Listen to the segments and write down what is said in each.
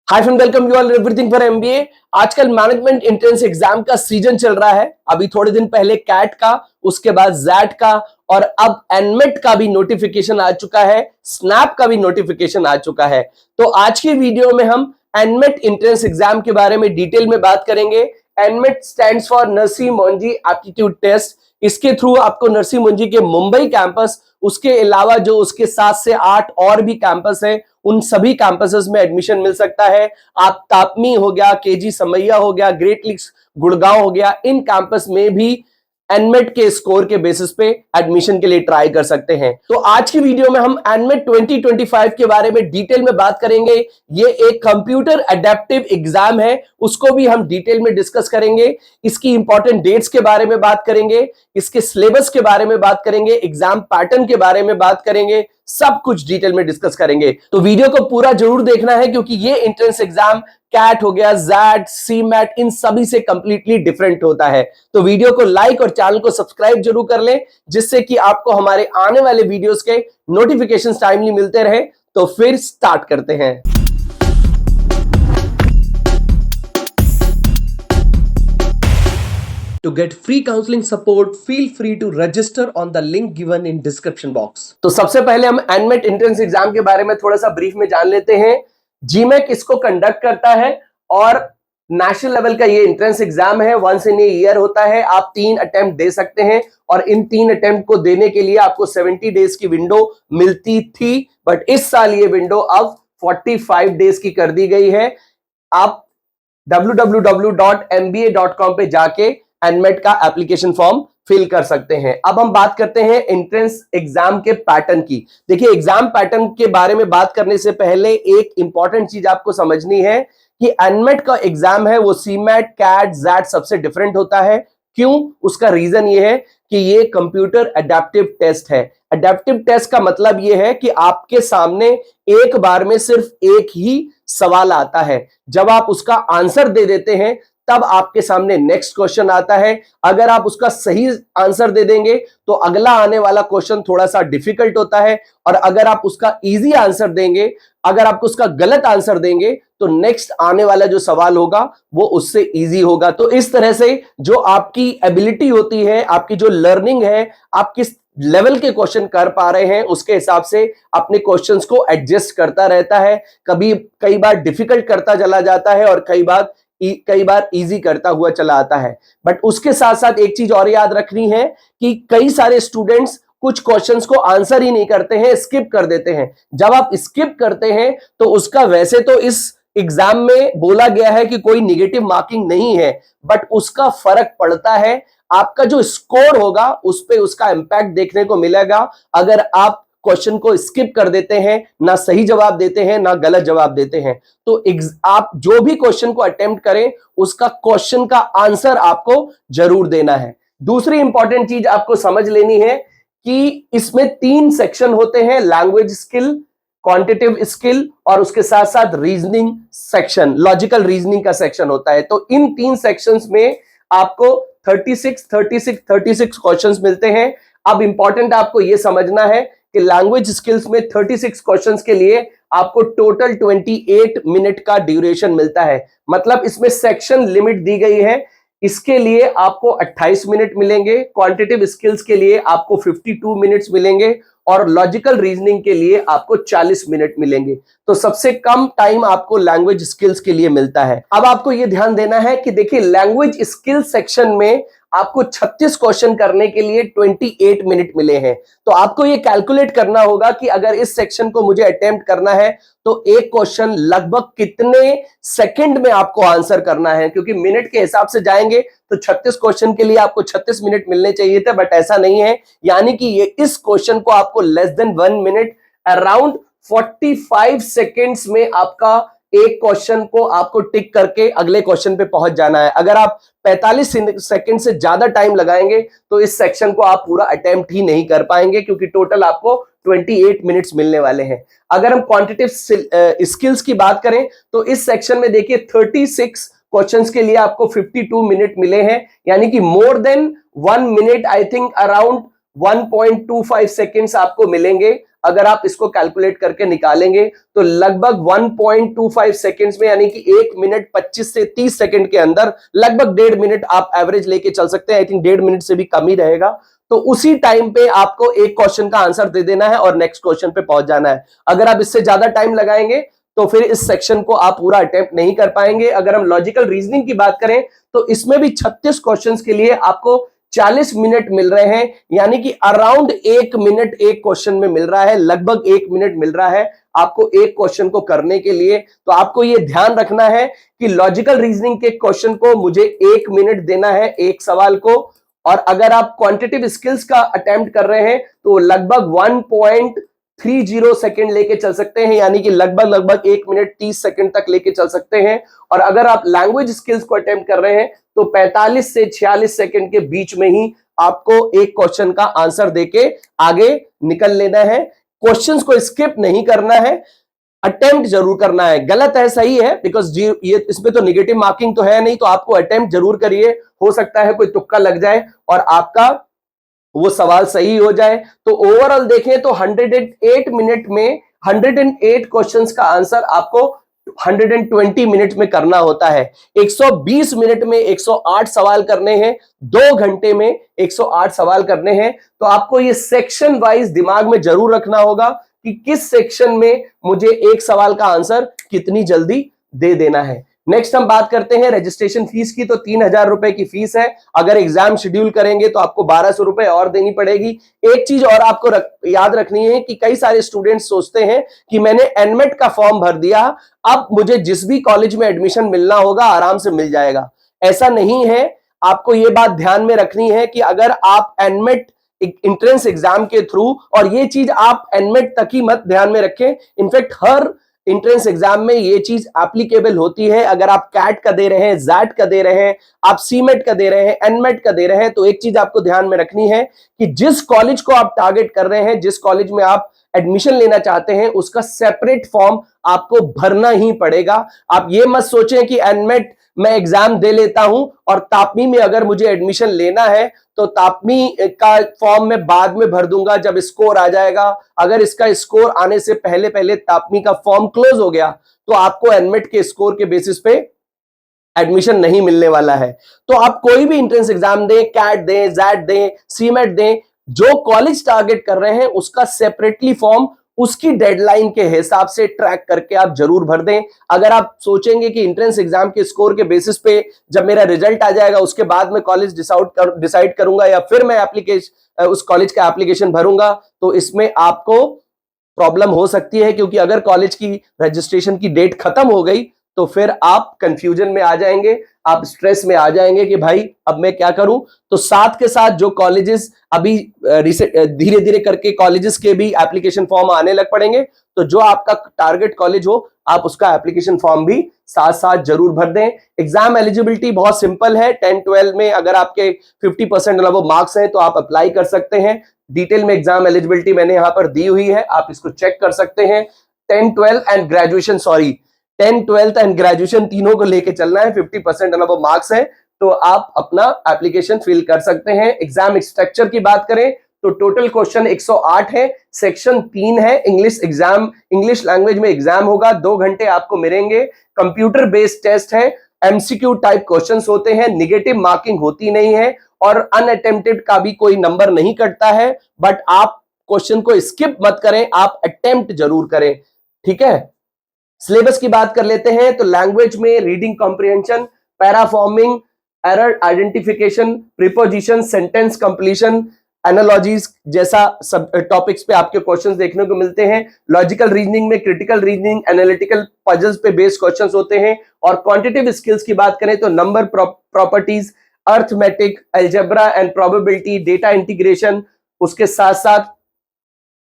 Hi friend, welcome you all everything for MBA. आजकल management entrance exam का season चल रहा है। अभी थोड़े दिन पहले कैट का, उसके बाद जैट का और अब एनमेट का भी नोटिफिकेशन आ चुका है, स्नैप का भी नोटिफिकेशन आ चुका है। तो आज की वीडियो में हम एनमेट एंट्रेंस एग्जाम के बारे में डिटेल में बात करेंगे। NMAT stands for Narsee Monjee aptitude test. इसके थ्रू आपको नरसी मोंजी के मुंबई कैंपस, उसके अलावा जो उसके 7 से 8 और भी कैंपस है, उन सभी कैंपसेस में एडमिशन मिल सकता है। आप तापमी हो गया, केजी समैया हो गया, ग्रेट लीग्स गुड़गांव हो गया, इन कैंपस में भी एनमेट के स्कोर के बेसिस पे एडमिशन के लिए ट्राई कर सकते हैं। तो आज की वीडियो में हम एनमेट 2025 के बारे में डिटेल में बात करेंगे। ये एक कंप्यूटर अडेप्टिव एग्जाम है, उसको भी हम डिटेल में डिस्कस करेंगे। इसकी इंपॉर्टेंट डेट्स के बारे में बात करेंगे, इसके सिलेबस के बारे में बात करेंगे, एग्जाम पैटर्न के बारे में बात करेंगे, सब कुछ डिटेल में डिस्कस करेंगे। तो वीडियो को पूरा जरूर देखना है, क्योंकि ये एंट्रेंस एग्जाम कैट हो गया, जैट, सीमैट, इन सभी से कंप्लीटली डिफरेंट होता है। तो वीडियो को लाइक और चैनल को सब्सक्राइब जरूर कर लें, जिससे कि आपको हमारे आने वाले वीडियोस के नोटिफिकेशन टाइमली मिलते रहे। तो फिर स्टार्ट करते हैं। To get free counseling support, feel free to register on the link given in description box। तो सबसे पहले हम एनमेट एंट्रेंस एग्जाम के बारे में थोड़ा सा ब्रीफ में जान लेते हैं। जीमेक इसको कंडक्ट करता है और नेशनल लेवल का ये एंट्रेंस एग्जाम है, वंस इन ए ईयर होता है। आप 3 अटेम्प्ट दे सकते हैं और इन 3 अटेम्प्ट को देने के लिए आपको 70 डेज की विंडो मिलती थी, बट इस साल ये विंडो अब 45 डेज की कर दी गई है। आप www.mba.com पे जाके एनमेट का एप्लीकेशन फॉर्म फिल कर सकते हैं। अब हम बात करते हैं एंट्रेंस एग्जाम के पैटर्न की। देखिए, एग्जाम पैटर्न के बारे में बात करने से पहले एक इंपॉर्टेंट चीज आपको समझनी है कि एनमेट का एग्जाम है वो सीमैट, कैट, जैट सबसे डिफरेंट होता है। क्यों? उसका रीजन ये है कि ये कंप्यूटर अडेप्टिव टेस्ट है। अडेप्टिव टेस्ट का मतलब ये है कि आपके सामने एक बार में सिर्फ एक ही सवाल आता है। जब आप उसका आंसर दे देते हैं तब आपके सामने नेक्स्ट क्वेश्चन आता है। अगर आप उसका सही आंसर दे देंगे तो अगला आने वाला क्वेश्चन थोड़ा सा डिफिकल्ट होता है, और अगर आप उसका इजी आंसर देंगे, अगर आप उसका गलत आंसर देंगे तो नेक्स्ट आने वाला जो सवाल होगा वो उससे इजी होगा। तो इस तरह से जो आपकी एबिलिटी होती है, आपकी जो लर्निंग है, आप किस लेवल के क्वेश्चन कर पा रहे हैं, उसके हिसाब से अपने क्वेश्चंस को एडजस्ट करता रहता है। कई बार डिफिकल्ट करता चला जाता है और कई बार इजी करता हुआ चला आता है। बट उसके साथ साथ एक चीज और याद रखनी है कि कई सारे स्टूडेंट्स कुछ क्वेश्चंस को आंसर ही नहीं करते हैं, स्किप कर देते हैं। जब आप स्किप करते हैं तो उसका, वैसे तो इस एग्जाम में बोला गया है कि कोई निगेटिव मार्किंग नहीं है, बट उसका फर्क पड़ता है। आपका जो स्कोर होगा उस पे उसका इंपैक्ट देखने को मिलेगा अगर आप क्वेश्चन को स्किप कर देते हैं, ना सही जवाब देते हैं, ना गलत जवाब देते हैं। तो आप जो भी क्वेश्चन को अटेम्प्ट करें, उसका क्वेश्चन का आंसर आपको जरूर देना है। दूसरी इंपॉर्टेंट चीज आपको समझ लेनी है कि इसमें 3 सेक्शन होते हैं, लैंग्वेज स्किल, क्वांटिटेटिव स्किल और उसके साथ साथ रीजनिंग सेक्शन, लॉजिकल रीजनिंग का सेक्शन होता है। तो इन 3 सेक्शंस में आपको 36 क्वेश्चंस मिलते हैं। अब इंपॉर्टेंट आपको यह समझना है कि लैंग्वेज स्किल्स में 36 क्वेश्चंस के लिए आपको टोटल 28 मिनट का ड्यूरेशन मिलता है। मतलब इसमें सेक्शन लिमिट दी गई है। इसके लिए आपको 28 मिनट मिलेंगे, क्वांटिटेटिव स्किल्स के लिए आपको 52 मिनट्स मिलेंगे और लॉजिकल रीजनिंग के लिए आपको 40 मिनट मिलेंगे। तो सबसे कम टाइम आपको लैंग्वेज स्किल्स के लिए मिलता है। अब आपको यह ध्यान देना है कि देखिए, लैंग्वेज स्किल्स सेक्शन में आपको 36 क्वेश्चन करने के लिए 28 मिनट मिले हैं। तो आपको ये कैलकुलेट करना होगा कि अगर इस सेक्शन को मुझे अटेम्प्ट करना है तो एक क्वेश्चन लगभग कितने सेकंड में आपको आंसर करना है, क्योंकि मिनट के हिसाब से जाएंगे तो 36 क्वेश्चन के लिए आपको 36 मिनट मिलने चाहिए थे, बट ऐसा नहीं है। यानी कि ये इस क्वेश्चन को आपको less than 1 minute, around 45 seconds में आपका एक क्वेश्चन को आपको टिक करके अगले क्वेश्चन पे पहुंच जाना है। अगर आप 45 सेकंड से ज्यादा टाइम लगाएंगे तो इस सेक्शन को आप पूरा अटेम्प्ट ही नहीं कर पाएंगे, क्योंकि टोटल आपको 28 मिनट्स मिलने वाले हैं। अगर हम क्वांटिटेटिव स्किल्स की बात करें तो इस सेक्शन में देखिए 36 क्वेश्चंस के लिए आपको 52 मिनट मिले हैं, यानी कि more than 1 minute, I think around 1.25 seconds आपको मिलेंगे। अगर आप इसको कैलकुलेट करके निकालेंगे तो लगभग 1.25 सेकेंड्स में, यानी कि 1 मिनट 25 से 30 सेकंड के अंदर लगभग 1.5 मिनट आप एवरेज लेके चल सकते हैं। आई थिंक 1.5 मिनट से भी कम ही रहेगा। तो उसी टाइम पे आपको एक क्वेश्चन का आंसर दे देना है और नेक्स्ट क्वेश्चन पे पहुंच जाना है। अगर आप इससे ज्यादा टाइम लगाएंगे तो फिर इस सेक्शन को आप पूरा अटेम्प्ट नहीं कर पाएंगे। अगर हम लॉजिकल रीजनिंग की बात करें तो इसमें भी 36 क्वेश्चंस के लिए आपको 40 मिनट मिल रहे हैं, यानी कि अराउंड 1 मिनट एक क्वेश्चन में मिल रहा है, लगभग 1 मिनट मिल रहा है आपको एक क्वेश्चन को करने के लिए। तो आपको यह ध्यान रखना है कि लॉजिकल रीजनिंग के क्वेश्चन को मुझे 1 मिनट देना है एक सवाल को, और अगर आप क्वांटिटेटिव स्किल्स का अटेम्प्ट कर रहे हैं तो लगभग 1.30 सेकंड लेके चल सकते हैं, यानी कि लगभग 1 मिनट 30 सेकंड तक लेके चल सकते हैं। और अगर आप लैंग्वेज स्किल्स को अटेम्प्ट कर रहे हैं तो 45 से 46 सेकंड के बीच में ही आपको एक क्वेश्चन का आंसर देके आगे निकल लेना है। क्वेश्चंस को स्किप नहीं करना है, अटेम्प्ट जरूर करना है। गलत है सही है, बिकॉज ये इसमें तो नेगेटिव मार्किंग तो है नहीं, तो आपको अटेम्प्ट जरूर करिए। हो सकता है कोई तुक्का लग जाए और आपका वो सवाल सही हो जाए। तो ओवरऑल देखें तो 108 मिनट में 108 क्वेश्चंस का आंसर आपको 120 मिनट में करना होता है। 120 मिनट में 108 सवाल करने हैं, 2 घंटे में 108 सवाल करने हैं। तो आपको ये सेक्शन वाइज दिमाग में जरूर रखना होगा कि किस सेक्शन में मुझे एक सवाल का आंसर कितनी जल्दी दे देना है। नेक्स्ट हम बात करते हैं रजिस्ट्रेशन फीस की। तो 3000 रुपए की फीस है। अगर एग्जाम शेड्यूल करेंगे तो आपको 1200 रुपए और देनी पड़ेगी। एक चीज और आपको याद रखनी है कि कई सारे स्टूडेंट्स सोचते हैं कि मैंने एनमेट का फॉर्म भर दिया, अब मुझे जिस भी कॉलेज में एडमिशन मिलना होगा आराम से मिल जाएगा। ऐसा नहीं है। आपको यह बात ध्यान में रखनी है कि अगर आप एनमेट इंट्रेंस एग्जाम के थ्रू, और ये चीज आप एनमेट तक ही मत ध्यान में रखें, इनफैक्ट हर इंट्रेंस एग्जाम में ये चीज एप्लीकेबल होती है। अगर आप कैट का दे रहे हैं, जैट का दे रहे हैं, आप सीमेट का दे रहे हैं, एनमेट का दे रहे हैं, तो एक चीज आपको ध्यान में रखनी है कि जिस कॉलेज को आप टारगेट कर रहे हैं, जिस कॉलेज में आप एडमिशन लेना चाहते हैं, उसका सेपरेट फॉर्म आपको भरना ही पड़ेगा। आप ये मत सोचें कि एनमेट मैं एग्जाम दे लेता हूं और तापमी में अगर मुझे एडमिशन लेना है तो तापमी का फॉर्म मैं बाद में भर दूंगा जब स्कोर आ जाएगा। अगर इसका स्कोर आने से पहले पहले तापमी का फॉर्म क्लोज हो गया तो आपको एनमेट के स्कोर के बेसिस पे एडमिशन नहीं मिलने वाला है। तो आप कोई भी एंट्रेंस एग्जाम दें, कैट दें, जैट दें, सीमेट दें, जो कॉलेज टारगेट कर रहे हैं उसका सेपरेटली फॉर्म उसकी डेडलाइन के हिसाब से ट्रैक करके आप जरूर भर दें। अगर आप सोचेंगे कि एंट्रेंस एग्जाम के स्कोर के बेसिस पे जब मेरा रिजल्ट आ जाएगा उसके बाद मैं कॉलेज डिसाइड करूंगा या फिर मैं उस कॉलेज का एप्लीकेशन भरूंगा, तो इसमें आपको प्रॉब्लम हो सकती है, क्योंकि अगर कॉलेज की रजिस्ट्रेशन की डेट खत्म हो गई तो फिर आप कंफ्यूजन में आ जाएंगे, आप स्ट्रेस में आ जाएंगे कि भाई अब मैं क्या करूं। तो साथ के साथ जो कॉलेजेस अभी धीरे धीरे करके कॉलेजेस के भी एप्लीकेशन फॉर्म आने लग पड़ेंगे, तो जो आपका टारगेट कॉलेज हो आप उसका एप्लीकेशन फॉर्म भी साथ साथ जरूर भर दें। एग्जाम एलिजिबिलिटी बहुत सिंपल है। 10-12 में अगर आपके 50% मार्क्स हैं तो आप अप्लाई कर सकते हैं। डिटेल में एग्जाम एलिजिबिलिटी मैंने यहां पर दी हुई है, आप इसको चेक कर सकते हैं। 10, 12 एंड ग्रेजुएशन, 10, 12 एंड ग्रेजुएशन तीनों को लेके चलना है। 50% मार्क्स है तो आप अपना एप्लीकेशन फिल कर सकते हैं। एग्जाम स्ट्रक्चर की बात करें तो टोटल क्वेश्चन 108 है, सेक्शन 3 है। इंग्लिश लैंग्वेज में एग्जाम होगा, 2 घंटे आपको मिलेंगे। कंप्यूटर बेस्ड टेस्ट है, एमसीक्यू टाइप क्वेश्चंस होते हैं, नेगेटिव मार्किंग होती नहीं है और अनअटेम्प्टेड का भी कोई नंबर नहीं कटता है। बट आप क्वेश्चन को स्किप मत करें, आप अटेम्प्ट जरूर करें, ठीक है। सिलेबस की बात कर लेते हैं तो लैंग्वेज में reading comprehension, paraphrasing, error identification, preposition, sentence completion, analogies जैसा सब टॉपिक्स पे आपके क्वेश्चंस देखने को मिलते हैं। लॉजिकल रीजनिंग में क्रिटिकल रीजनिंग, एनालिटिकल पजल्स पे बेस्ड क्वेश्चंस होते हैं। और क्वांटिटेटिव स्किल्स की बात करें तो number properties, arithmetic, algebra and probability, data integration, उसके साथ साथ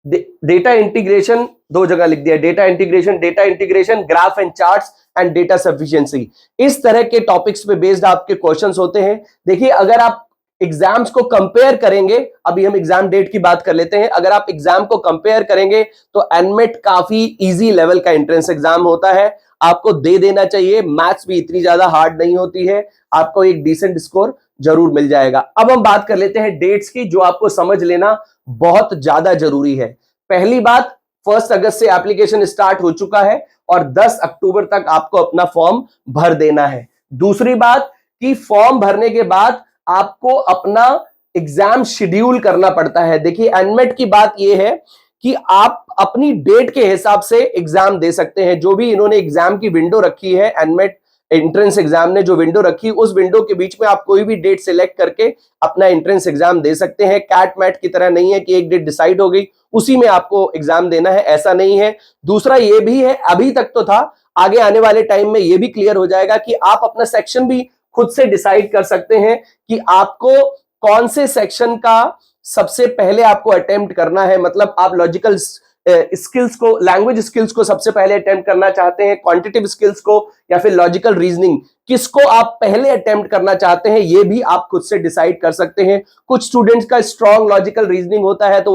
डेटा इंटीग्रेशन 2 जगह लिख दिया, data integration, graph and charts and data sufficiency. इस तरह के टॉपिक्स पे बेस्ड आपके क्वेश्चंस होते हैं। देखिए अगर आप एग्जाम्स को कंपेयर करेंगे, अभी हम एग्जाम डेट की बात कर लेते हैं, अगर आप एग्जाम को कंपेयर करेंगे तो एनमेट काफी इजी लेवल का एंट्रेंस एग्जाम होता है, आपको दे देना चाहिए। मैथ्स भी इतनी ज्यादा हार्ड नहीं होती है, आपको एक डिसेंट स्कोर जरूर मिल जाएगा। अब हम बात कर लेते हैं डेट्स की, जो आपको समझ लेना बहुत ज्यादा जरूरी है। पहली बात, 1 अगस्त से एप्लीकेशन स्टार्ट हो चुका है और 10 अक्टूबर तक आपको अपना फॉर्म भर देना है। दूसरी बात कि फॉर्म भरने के बाद आपको अपना एग्जाम शेड्यूल करना पड़ता है। देखिए, एनमेट की बात यह है कि आप अपनी डेट के हिसाब से एग्जाम दे सकते हैं। जो भी इन्होंने एग्जाम की विंडो रखी है, एनमेट एंट्रेंस एग्जाम ने जो विंडो रखी, उस विंडो के बीच में आप कोई भी डेट सिलेक्ट करके अपना एंट्रेंस एग्जाम दे सकते हैं। कैट मैट की तरह नहीं है कि एक डेट डिसाइड हो गई उसी में आपको एग्जाम देना है, ऐसा नहीं है। दूसरा ये भी है, अभी तक तो था, आगे आने वाले टाइम में ये भी क्लियर हो जाएगा कि आप अपना सेक्शन भी खुद से डिसाइड कर सकते हैं कि आपको कौन से सेक्शन का सबसे पहले आपको अटेम्प्ट करना है। मतलब आप लॉजिकल स्किल्स को, लैंग्वेज स्किल्स को सबसे पहले अटेम्प्ट करना चाहते हैं, क्वांटिटेटिव स्किल्स को, या फिर लॉजिकल रीजनिंग, किसको आप पहले अटेम्प्ट करना चाहते हैं, ये भी आप खुद से डिसाइड कर सकते हैं। कुछ स्टूडेंट्स का स्ट्रॉन्ग लॉजिकल रीजनिंग होता है तो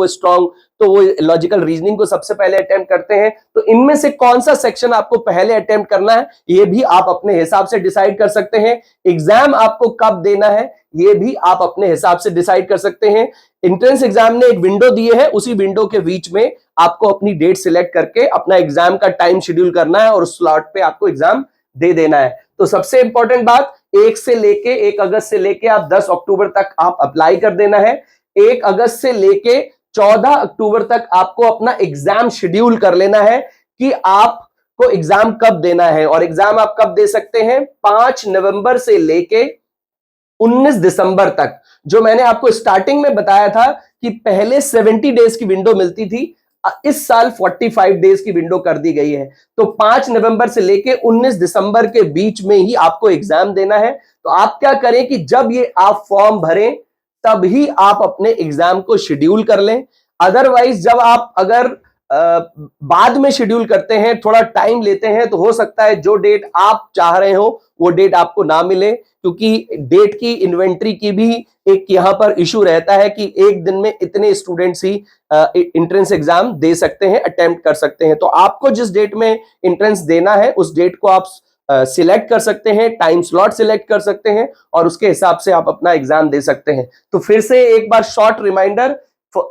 वो लॉजिकल रीजनिंग को सबसे पहले अटेम्प्ट करते हैं। तो इनमें से कौन सा सेक्शन आपको पहले अटेम्प्ट करना है, ये भी आप अपने हिसाब से डिसाइड कर सकते हैं। एग्जाम आपको कब देना है, ये भी आप अपने हिसाब से डिसाइड कर सकते हैं। एंट्रेंस एग्जाम ने एक विंडो दी है, उसी विंडो के बीच में आपको अपनी डेट सिलेक्ट करके अपना एग्जाम का टाइम शेड्यूल करना है और उस स्लॉट पे आपको एग्जाम दे देना है। तो सबसे इंपॉर्टेंट बात, 1 अगस्त से लेके आप 10 अक्टूबर तक आप अप्लाई कर देना है। 1 अगस्त से लेके 14 अक्टूबर तक आपको अपना एग्जाम शेड्यूल कर लेना है कि आपको एग्जाम कब देना है। और एग्जाम आप कब दे सकते हैं, 5 नवंबर से लेके 19 दिसंबर तक। जो मैंने आपको स्टार्टिंग में बताया था कि पहले 70 डेज की विंडो मिलती थी, इस साल 45 डेज की विंडो कर दी गई है। तो 5 नवंबर से लेके 19 दिसंबर के बीच में ही आपको एग्जाम देना है। तो आप क्या करें कि जब ये आप फॉर्म भरें तभी आप अपने एग्जाम को शेड्यूल कर लें। अदरवाइज जब आप अगर बाद में शेड्यूल करते हैं, थोड़ा टाइम लेते हैं, तो हो सकता है जो डेट आप चाह रहे हो वो डेट आपको ना मिले, क्योंकि डेट की इन्वेंट्री की भी एक यहां पर इशू रहता है कि एक दिन में इतने स्टूडेंट्स ही एंट्रेंस एग्जाम दे सकते हैं, अटेम्प्ट कर सकते हैं। तो आपको जिस डेट में एंट्रेंस देना है उस डेट को आप सिलेक्ट कर सकते हैं, टाइम स्लॉट सिलेक्ट कर सकते हैं और उसके हिसाब से आप अपना एग्जाम दे सकते हैं। तो फिर से एक बार शॉर्ट रिमाइंडर,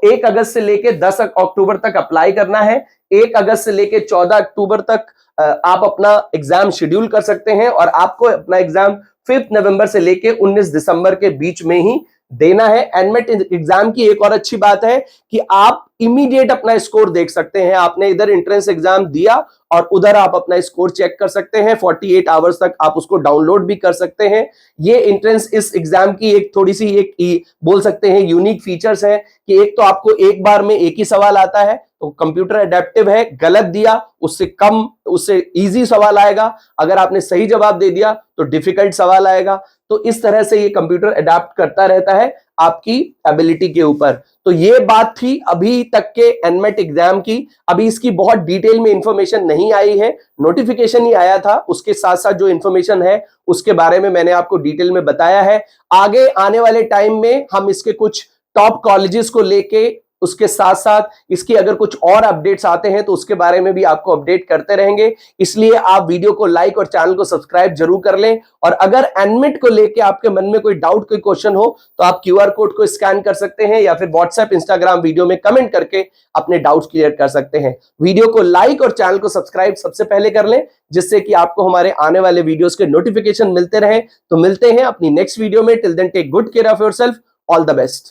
1 अगस्त से लेके 10 अक्टूबर तक अप्लाई करना है। 1 अगस्त से लेके 14 अक्टूबर तक आप अपना एग्जाम शेड्यूल कर सकते हैं और आपको अपना एग्जाम 5 नवंबर से लेके 19 दिसंबर के बीच में ही देना है। एनमेट एग्जाम की एक और अच्छी बात है कि आप इमीडिएट अपना स्कोर देख सकते हैं। आपने इधर एंट्रेंस एग्जाम दिया और उधर आप अपना स्कोर चेक कर सकते हैं। 48 आवर्स तक आप उसको डाउनलोड भी कर सकते हैं। ये एंट्रेंस इस एग्जाम की एक थोड़ी सी एक बोल सकते हैं यूनिक फीचर्स है कि एक तो आपको एक बार में एक ही सवाल आता है, तो कंप्यूटर अडेप्टिव है, गलत दिया उससे इजी सवाल आएगा, अगर आपने सही जवाब दे दिया तो डिफिकल्ट सवाल आएगा। तो इस तरह से ये कंप्यूटर अडेप्ट करता रहता है आपकी एबिलिटी के ऊपर। तो ये बात थी अभी तक के एनमेट एग्जाम की। अभी इसकी बहुत डिटेल में इंफॉर्मेशन नहीं आई है, नोटिफिकेशन ही आया था, उसके साथ साथ जो इंफॉर्मेशन है उसके बारे में मैंने आपको डिटेल में बताया है। आगे आने वाले टाइम में हम इसके कुछ टॉप कॉलेजेस को लेके, उसके साथ साथ इसकी अगर कुछ और अपडेट्स आते हैं तो उसके बारे में भी आपको अपडेट करते रहेंगे। इसलिए आप वीडियो को लाइक और चैनल को सब्सक्राइब जरूर कर लें। और अगर एनमेट को लेके आपके मन में कोई डाउट, कोई क्वेश्चन हो तो आप QR कोड को स्कैन कर सकते हैं या फिर व्हाट्सएप, इंस्टाग्राम वीडियो में कमेंट करके अपने डाउट्स क्लियर कर सकते हैं। वीडियो को लाइक और चैनल को सब्सक्राइब सबसे पहले कर लें, जिससे कि आपको हमारे आने वाले वीडियोस के नोटिफिकेशन मिलते रहे। तो मिलते हैं अपनी नेक्स्ट वीडियो में। Till then take good care of yourself. All the best.